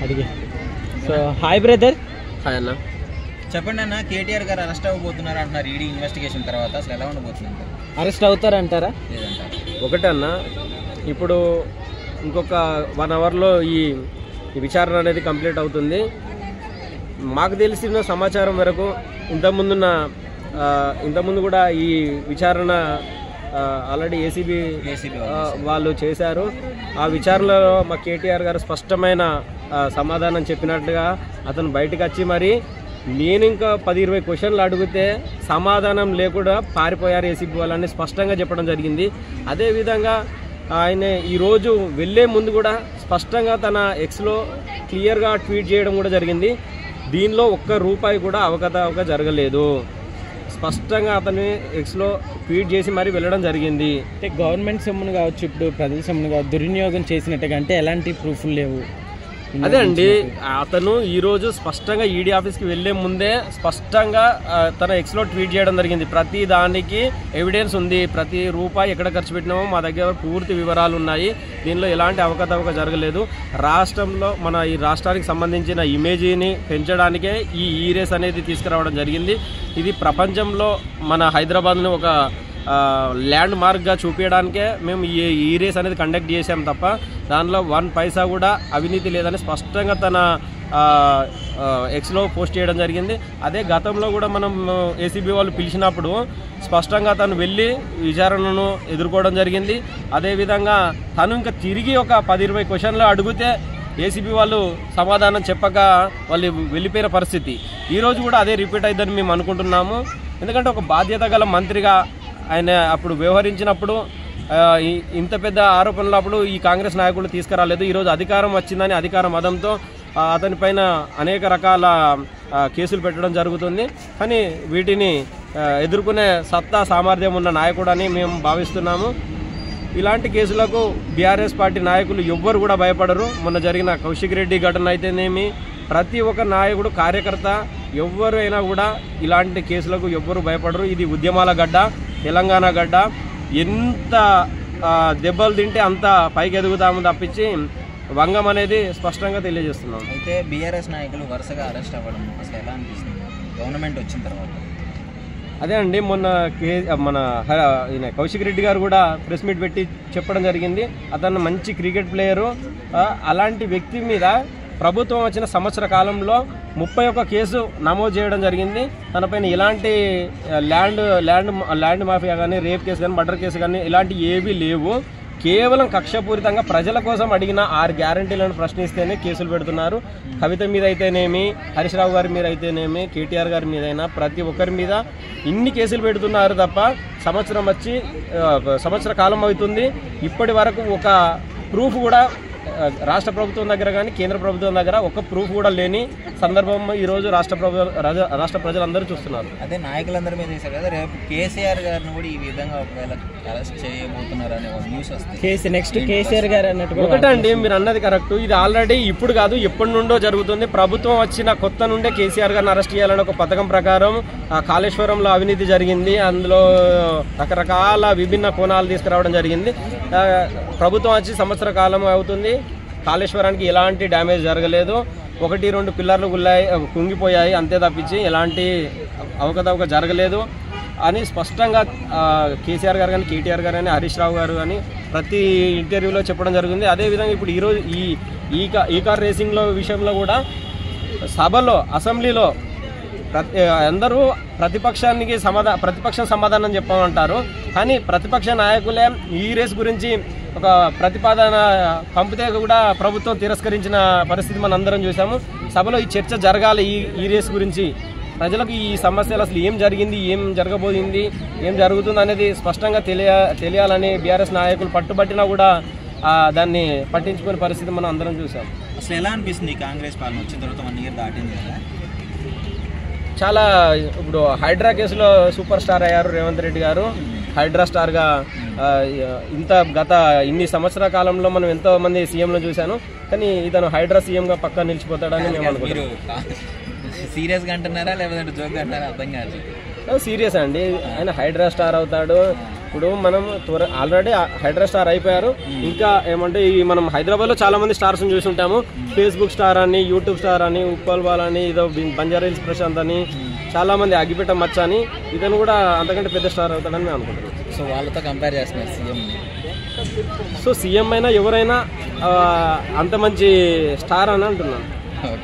అడిగి. So hi brother. Hi అన్న. చెప్పండి అన్న, కేటీఆర్ గారు అరెస్ట్ అవ్వబోతున్నారు అంటున్నారు ఈడీ ఇన్వెస్టిగేషన్ తర్వాత. అసలు ఎలా ఉండబోతుంది? అరెస్ట్ అవుతారంటారా? లేదంటారా? ఒకటే అన్న, ఇప్పుడు ఇంకొక 1 అవర్లో ఈ విచారణ అనేది కంప్లీట్ అవుతుంది. మాకు తెలిసిన సమాచారం వరకు ఇంతకుముందు కూడా ఈ విచారణ ఆల్రెడీ ఏసీబీ వాళ్ళు చేశారు. ఆ విచారణలో మా కేటీఆర్ గారు స్పష్టమైన సమాధానం చెప్పినట్లుగా అతను బయటకు వచ్చి మరి నేను ఇంకా 10-20 క్వశ్చన్లు అడిగితే సమాధానం లేకుండా పారిపోయారు ఏసీబీ వాళ్ళని స్పష్టంగా చెప్పడం జరిగింది. అదేవిధంగా ఆయన ఈరోజు వెళ్ళే ముందు కూడా స్పష్టంగా తన ఎక్స్లో క్లియర్గా ట్వీట్ చేయడం కూడా జరిగింది. దీనిలో ₹1 కూడా అవకతవక జరగలేదు. స్పష్టంగా అతన్ని ఎక్స్లో ట్వీట్ చేసి మరి వెళ్ళడం జరిగింది. అంటే గవర్నమెంట్ సొమ్మును కావచ్చు, ఇప్పుడు ప్రజల సొమ్మును కావచ్చు, దుర్వినియోగం చేసినట్టుగా అంటే ఎలాంటి ప్రూఫ్లు లేవు. అదే అండి, అతను ఈరోజు స్పష్టంగా ఈడీ ఆఫీస్కి వెళ్లే ముందే స్పష్టంగా తన ఎక్స్లో ట్వీట్ చేయడం జరిగింది. ప్రతి దానికి ఎవిడెన్స్ ఉంది, ప్రతి రూపాయి ఎక్కడ ఖర్చు పెట్టినామో మా దగ్గర పూర్తి వివరాలు ఉన్నాయి, దీనిలో ఎలాంటి అవకతవక జరగలేదు. రాష్ట్రంలో ఈ రాష్ట్రానికి సంబంధించిన ఇమేజీని పెంచడానికే ఈ రేస్ అనేది తీసుకురావడం జరిగింది. ఇది ప్రపంచంలో మన హైదరాబాద్ని ఒక ల్యాండ్ మార్క్గా చూపించడానికే మేము ఈ రేస్ అనేది కండక్ట్ చేసాం తప్ప దానిలో 1 పైసా కూడా అవినీతి లేదని స్పష్టంగా తన ఎక్స్లో పోస్ట్ చేయడం జరిగింది. అదే గతంలో కూడా మనం ఏసీబీ వాళ్ళు పిలిచినప్పుడు స్పష్టంగా తను వెళ్ళి విచారణను ఎదుర్కోవడం జరిగింది. అదేవిధంగా తను ఇంకా తిరిగి ఒక 10-20 క్వశ్చన్లు అడిగితే ఏసీబీ వాళ్ళు సమాధానం చెప్పక వాళ్ళు వెళ్ళిపోయిన పరిస్థితి. ఈరోజు కూడా అదే రిపీట్ అయిద్దని మేము అనుకుంటున్నాము. ఎందుకంటే ఒక బాధ్యత గల మంత్రిగా ఆయన అప్పుడు వ్యవహరించినప్పుడు ఇంత పెద్ద ఆరోపణలు అప్పుడు ఈ కాంగ్రెస్ నాయకులు తీసుకురాలేదు. ఈరోజు అధికారం వచ్చిందని అధికార మదంతో అతని పైన అనేక రకాల కేసులు పెట్టడం జరుగుతుంది. కానీ వీటిని ఎదుర్కొనే సత్తా సామర్థ్యం ఉన్న నాయకుడని మేము భావిస్తున్నాము. ఇలాంటి కేసులకు బీఆర్ఎస్ పార్టీ నాయకులు ఎవ్వరు కూడా భయపడరు. మొన్న జరిగిన కౌశిక్ రెడ్డి ఘటన అయితేనేమి, ప్రతి ఒక్క నాయకుడు కార్యకర్త ఎవ్వరు అయినా కూడా ఇలాంటి కేసులకు ఎవ్వరు భయపడరు. ఇది ఉద్యమాల గడ్డ, తెలంగాణ గడ్డ. ఎంత దెబ్బలు తింటే అంత పైకి ఎదుగుతాము తప్పించి వంగం అనేది స్పష్టంగా తెలియజేస్తున్నాం. అయితే బీఆర్ఎస్ నాయకులు వరుసగా అరెస్ట్ అవ్వడం అసలు ఎలా అనిపిస్తుంది గవర్నమెంట్ వచ్చిన తర్వాత? అదే అండి, మన ఈయన కౌశిక్ రెడ్డి గారు కూడా ప్రెస్ మీట్ పెట్టి చెప్పడం జరిగింది. అతను మంచి క్రికెట్ ప్లేయరు. అలాంటి వ్యక్తి మీద ప్రభుత్వం వచ్చిన సంవత్సర కాలంలో 31 కేసు నమోదు చేయడం జరిగింది. తనపైన ఎలాంటి ల్యాండ్ మాఫియా కానీ, రేప్ కేసు కానీ, మర్డర్ కేసు కానీ ఇలాంటి ఏవీ లేవు. కేవలం కక్షపూరితంగా ప్రజల కోసం అడిగిన 6 గ్యారంటీలను ప్రశ్నిస్తేనే కేసులు పెడుతున్నారు. కవిత మీద అయితేనేమి, హరీష్ రావు గారి మీద అయితేనేమి, కేటీఆర్ గారి మీద అయినా ప్రతి ఒక్కరి మీద ఇన్ని కేసులు పెడుతున్నారు తప్ప సంవత్సర కాలం అవుతుంది. ఇప్పటి వరకు ఒక ప్రూఫ్ కూడా రాష్ట్ర ప్రభుత్వం దగ్గర కానీ కేంద్ర ప్రభుత్వం దగ్గర ఒక ప్రూఫ్ కూడా లేని సందర్భం ఈరోజు రాష్ట్ర ప్రజలందరూ చూస్తున్నారు. అదే నాయకులందరి మీద వేశారు కదా, రేపు కేసీఆర్ గారిని కూడా ఈ విధంగా ఒకవేళ అరెస్ట్ చేయబోతున్నారు అనే న్యూస్ వస్తుంది. నెక్స్ట్ కేసీఆర్ గారు అన్నట్టు ఒకటండి, మీరు అన్నది కరెక్ట్. ఇది ఆల్రెడీ ఇప్పుడు కాదు, ఎప్పటి నుండో జరుగుతుంది. ప్రభుత్వం వచ్చిన కొత్త నుండే కేసీఆర్ గారిని అరెస్ట్ చేయాలని ఒక పథకం ప్రకారం కాళేశ్వరంలో అవినీతి జరిగింది. అందులో రకరకాల విభిన్న కోణాలు తీసుకురావడం జరిగింది. ప్రభుత్వం వచ్చి సంవత్సర కాలం అవుతుంది, కాళేశ్వరానికి ఎలాంటి డ్యామేజ్ జరగలేదు. 1-2 పిల్లర్లు కుంగిపోయాయి అంతే తప్పించి ఎలాంటి అవకతవక జరగలేదు అని స్పష్టంగా కేసీఆర్ గారు కానీ, కేటీఆర్ గారు కానీ, హరీష్ రావు గారు కానీ ప్రతి ఇంటర్వ్యూలో చెప్పడం జరిగింది. అదేవిధంగా ఇప్పుడు ఈరోజు ఈ కార్ రేసింగ్లో విషయంలో కూడా సభలో, అసెంబ్లీలో అందరూ ప్రతిపక్షం సమాధానం చెప్పమంటారు. కానీ ప్రతిపక్ష నాయకులే ఈ రేస్ గురించి ఒక ప్రతిపాదన పంపితే కూడా ప్రభుత్వం తిరస్కరించిన పరిస్థితి మనం అందరం చూసాము. సభలో ఈ చర్చ జరగాలి. ఈ రేస్ గురించి ప్రజలకు ఈ సమస్యలు అసలు ఏం జరిగింది, ఏం జరగబోయింది, ఏం జరుగుతుంది అనేది స్పష్టంగా తెలియాలని బీఆర్ఎస్ నాయకులు పట్టుబట్టినా కూడా దాన్ని పట్టించుకునే పరిస్థితి మనం అందరం చూసాం. అసలు ఎలా అనిపిస్తుంది కాంగ్రెస్ పాలన వచ్చిన తర్వాత 1 ఇయర్ దాటింది కదా? చాలా ఇప్పుడు హైడ్రా కేసులో సూపర్ స్టార్ అయ్యారు రేవంత్ రెడ్డి గారు. హైడ్రా స్టార్గా గత ఇన్ని సంవత్సరాల కాలంలో మనం ఎంతో మంది సీఎంలు చూశాను. కానీ ఇతను హైడ్రా సీఎంగా పక్కా నిలిచిపోతాడని మేము అనుకుంటున్నాం. సీరియస్గా అంటున్నారా లేకపోతే జోక్గా అంటారా? అర్థం కాదు. సీరియస్ అండి, ఆయన హైడ్రా స్టార్ అవుతాడు. ఇప్పుడు మనం ఆల్రెడీ హైడ్రా స్టార్ అయిపోయారు. ఇంకా ఏమంటే ఈ మనం హైదరాబాద్లో చాలా మంది స్టార్స్ని చూసి ఉంటాము. ఫేస్బుక్ స్టార్ అని, యూట్యూబ్ స్టార్ అని, ఉప్పల్ బాల్ అని, ఏదో బంజారా హిల్స్ ప్రశాంత్ అని, చాలా మంది అగ్గిపెట్ట మచ్చ అని, ఇతను కూడా అంతకంటే పెద్ద స్టార్ అవుతాడని మేము అనుకుంటున్నాం. సో వాళ్ళతో కంపేర్ చేస్తున్నారు సీఎం. సో సీఎం అయినా ఎవరైనా అంత మంచి స్టార్ అని అంటున్నాను. ఓకే.